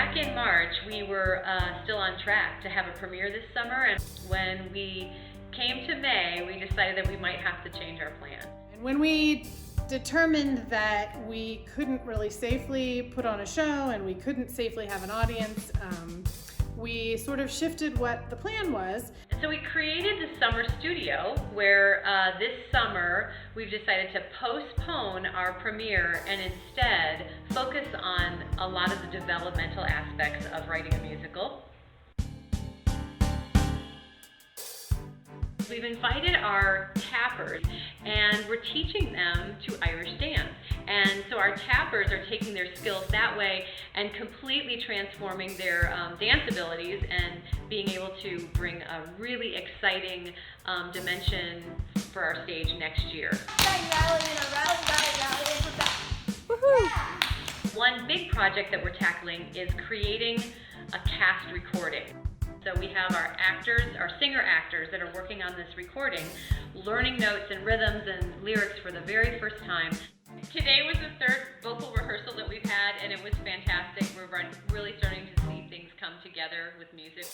back in March, we were still on track to have a premiere this summer, and when we came to May, we decided that we might have to change our plan. And when we determined that we couldn't really safely put on a show and we couldn't safely have an audience, we sort of shifted what the plan was. So we created the summer studio where this summer we've decided to postpone our premiere and instead focus on a lot of the developmental aspects of writing a musical. We've invited our tappers and we're teaching them to Irish dance. And so our tappers are taking their skills that way and completely transforming their dance abilities and being able to bring a really exciting dimension for our stage next year. One big project that we're tackling is creating a cast recording. So we have our actors, our singer actors that are working on this recording, learning notes and rhythms and lyrics for the very first time. Today was the third vocal rehearsal that we've had, and it was fantastic. We're really starting to see things come together with music.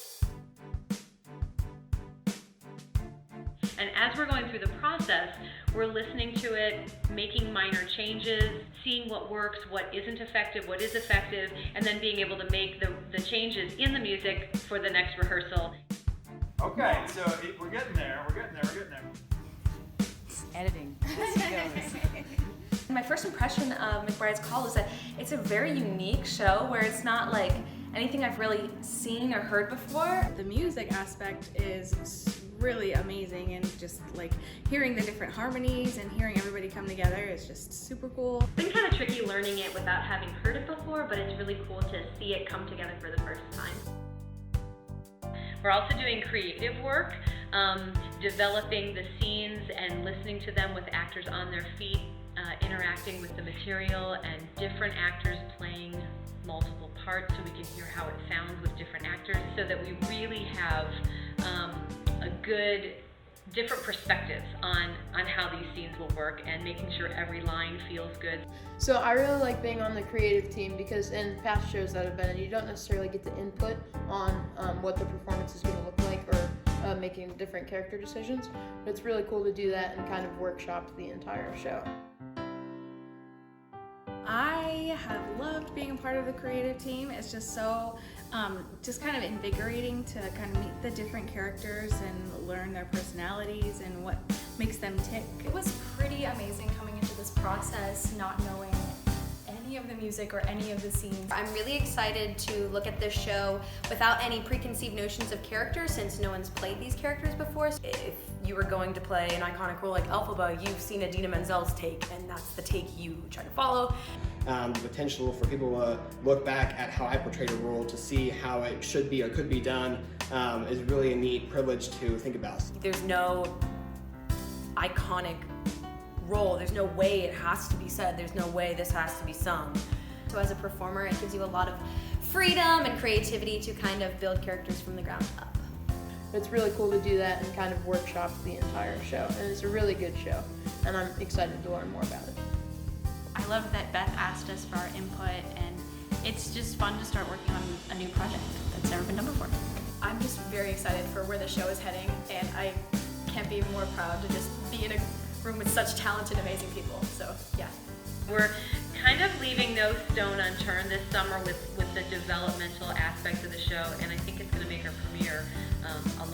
And as we're going through the process, we're listening to it, making minor changes, seeing what works, what isn't effective, what is effective, and then being able to make the changes in the music for the next rehearsal. Okay, so we're getting there, Editing. As it goes. My first impression of McBride's Call is that it's a very unique show where it's not like anything I've really seen or heard before. The music aspect is really amazing, and just like hearing the different harmonies and hearing everybody come together is just super cool. It's been kind of tricky learning it without having heard it before, but it's really cool to see it come together for the first time. We're also doing creative work, developing the scenes and listening to them with actors on their feet, interacting with the material and different actors playing multiple parts so we can hear how it sounds with different actors, so that we really have a good different perspectives on how these scenes will work and making sure every line feels good. So I really like being on the creative team because in past shows that I've been in, you don't necessarily get the input on what the performance is going to look like or making different character decisions. But it's really cool to do that and kind of workshop the entire show. I have loved being a part of the creative team. It's just so just kind of invigorating to kind of meet the different characters and learn their personalities and what makes them tick. It was pretty amazing coming into this process not knowing any of the music or any of the scenes. I'm really excited to look at this show without any preconceived notions of characters, since no one's played these characters before. If you were going to play an iconic role like Elphaba, you've seen Idina Menzel's take, and that's the take you try to follow. The potential for people to look back at how I portrayed a role to see how it should be or could be done is really a neat privilege to think about. There's no iconic role, there's no way it has to be said, there's no way this has to be sung. So as a performer, it gives you a lot of freedom and creativity to kind of build characters from the ground up. It's really cool to do that and kind of workshop the entire show. And it's a really good show, and I'm excited to learn more about it. I love that Beth asked us for our input, and it's just fun to start working on a new project that's never been done before. I'm just very excited for where the show is heading, and I can't be more proud to just be in a room with such talented, amazing people. So, yeah. We're kind of leaving no stone unturned this summer with the developmental aspects of the show, and I think it's going to make our premiere a